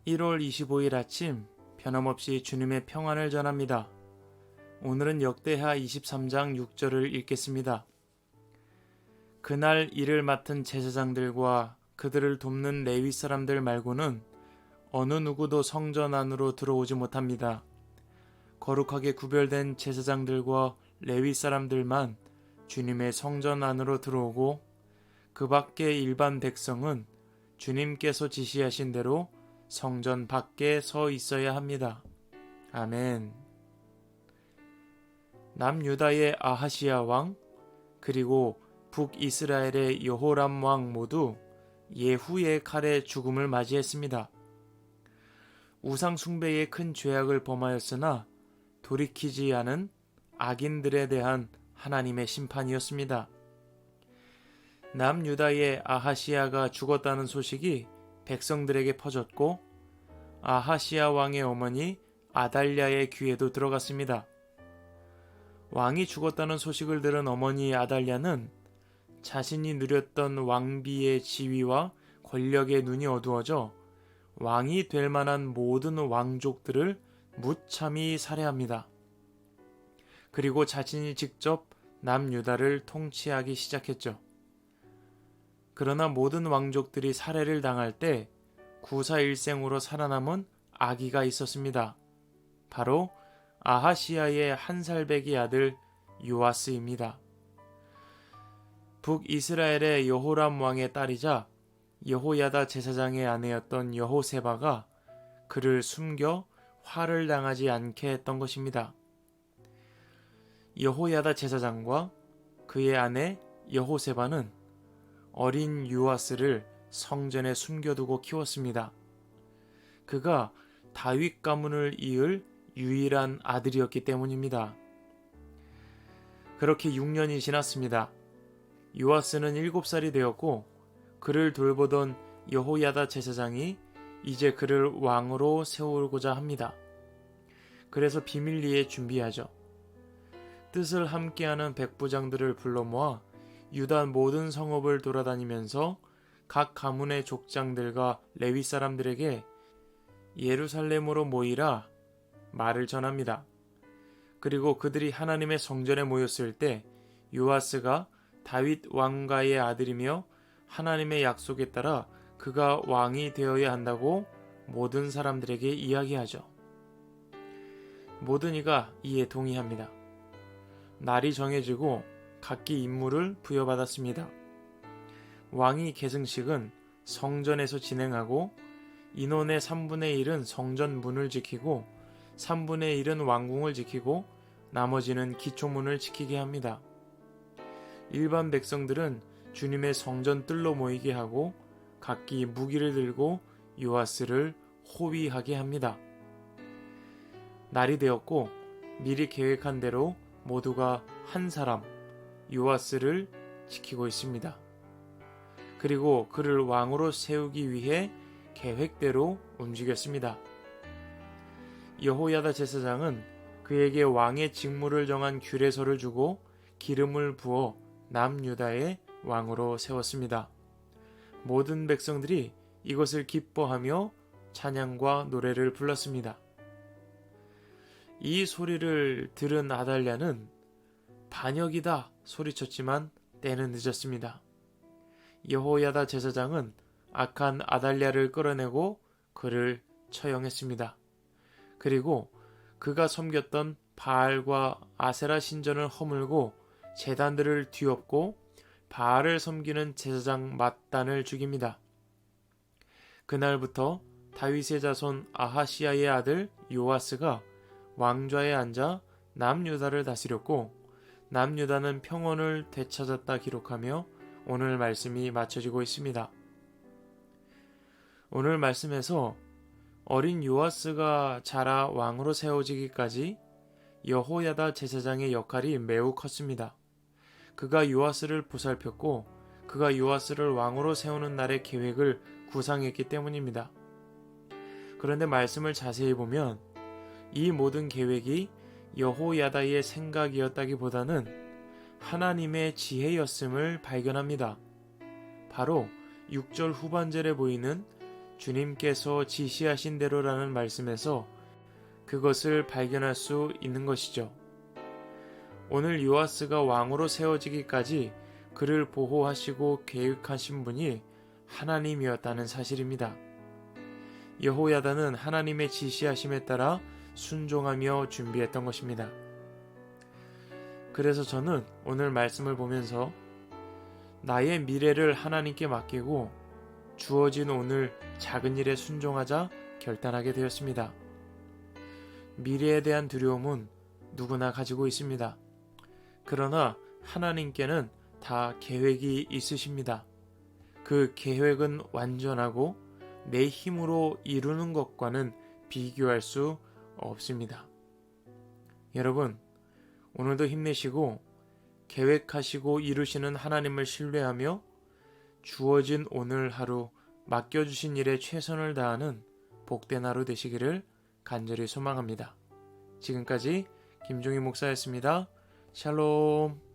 1월 25일 아침 변함없이 주님의 평안을 전합니다. 오늘은 역대하 23장 6절을 읽겠습니다. 그날 일을 맡은 제사장들과 그들을 돕는 레위 사람들 말고는 어느 누구도 성전 안으로 들어오지 못합니다. 거룩하게 구별된 제사장들과 레위 사람들만 주님의 성전 안으로 들어오고 그 밖의 일반 백성은 주님께서 지시하신 대로 성전 밖에 서 있어야 합니다. 아멘. 남유다의 아하시야 왕 그리고 북이스라엘의 여호람 왕 모두 예후의 칼에 죽음을 맞이했습니다. 우상 숭배의 큰 죄악을 범하였으나 돌이키지 않은 악인들에 대한 하나님의 심판이었습니다. 남유다의 아하시야가 죽었다는 소식이 백성들에게 퍼졌고 아하시야 왕의 어머니 아달랴의 귀에도 들어갔습니다. 왕이 죽었다는 소식을 들은 어머니 아달랴는 자신이 누렸던 왕비의 지위와 권력의 눈이 어두워져 왕이 될 만한 모든 왕족들을 무참히 살해합니다. 그리고 자신이 직접 남유다를 통치하기 시작했죠. 그러나 모든 왕족들이 살해를 당할 때 구사일생으로 살아남은 아기가 있었습니다. 바로 아하시야의 한 살배기 아들 요아스입니다. 북이스라엘의 여호람 왕의 딸이자 여호야다 제사장의 아내였던 여호세바가 그를 숨겨 화를 당하지 않게 했던 것입니다. 여호야다 제사장과 그의 아내 여호세바는 어린 요아스를 성전에 숨겨두고 키웠습니다. 그가 다윗 가문을 이을 유일한 아들이었기 때문입니다. 그렇게 6년이 지났습니다. 요아스는 7살이 되었고 그를 돌보던 여호야다 제사장이 이제 그를 왕으로 세우고자 합니다. 그래서 비밀리에 준비하죠. 뜻을 함께하는 백부장들을 불러 모아 유다 모든 성읍을 돌아다니면서 각 가문의 족장들과 레위 사람들에게 예루살렘으로 모이라 말을 전합니다. 그리고 그들이 하나님의 성전에 모였을 때 요아스가 다윗 왕가의 아들이며 하나님의 약속에 따라 그가 왕이 되어야 한다고 모든 사람들에게 이야기하죠. 모든 이가 이에 동의합니다. 날이 정해지고 각기 임무를 부여받았습니다. 왕위 계승식은 성전에서 진행하고 인원의 3분의 1은 성전 문을 지키고 3분의 1은 왕궁을 지키고 나머지는 기초문을 지키게 합니다. 일반 백성들은 주님의 성전 뜰로 모이게 하고 각기 무기를 들고 요아스를 호위하게 합니다. 날이 되었고 미리 계획한 대로 모두가 한 사람 요아스를 지키고 있습니다. 그리고 그를 왕으로 세우기 위해 계획대로 움직였습니다. 여호야다 제사장은 그에게 왕의 직무를 정한 규례서를 주고 기름을 부어 남유다의 왕으로 세웠습니다. 모든 백성들이 이것을 기뻐하며 찬양과 노래를 불렀습니다. 이 소리를 들은 아달랴는 반역이다 소리쳤지만 때는 늦었습니다. 여호야다 제사장은 악한 아달랴를 끌어내고 그를 처형했습니다. 그리고 그가 섬겼던 바알과 아세라 신전을 허물고 제단들을 뒤엎고 바알을 섬기는 제사장 맏단을 죽입니다. 그날부터 다윗의 자손 아하시야의 아들 요아스가 왕좌에 앉아 남유다를 다스렸고 남유다는 평온을 되찾았다 기록하며 오늘 말씀이 마쳐지고 있습니다. 오늘 말씀에서 어린 요아스가 자라 왕으로 세워지기까지 여호야다 제사장의 역할이 매우 컸습니다. 그가 요아스를 보살폈고 그가 요아스를 왕으로 세우는 날의 계획을 구상했기 때문입니다. 그런데 말씀을 자세히 보면 이 모든 계획이 여호야다의 생각이었다기보다는 하나님의 지혜였음을 발견합니다. 바로 6절 후반절에 보이는 주님께서 지시하신 대로라는 말씀에서 그것을 발견할 수 있는 것이죠. 오늘 요아스가 왕으로 세워지기까지 그를 보호하시고 계획하신 분이 하나님이었다는 사실입니다. 여호야다는 하나님의 지시하심에 따라 순종하며 준비했던 것입니다. 그래서 저는 오늘 말씀을 보면서 나의 미래를 하나님께 맡기고 주어진 오늘 작은 일에 순종하자 결단하게 되었습니다. 미래에 대한 두려움은 누구나 가지고 있습니다. 그러나 하나님께는 다 계획이 있으십니다. 그 계획은 완전하고 내 힘으로 이루는 것과는 비교할 수 없습니다. 여러분, 오늘도 힘내시고 계획하시고 이루시는 하나님을 신뢰하며 주어진 오늘 하루 맡겨주신 일에 최선을 다하는 복된 하루 되시기를 간절히 소망합니다. 지금까지 김종희 목사였습니다. 샬롬.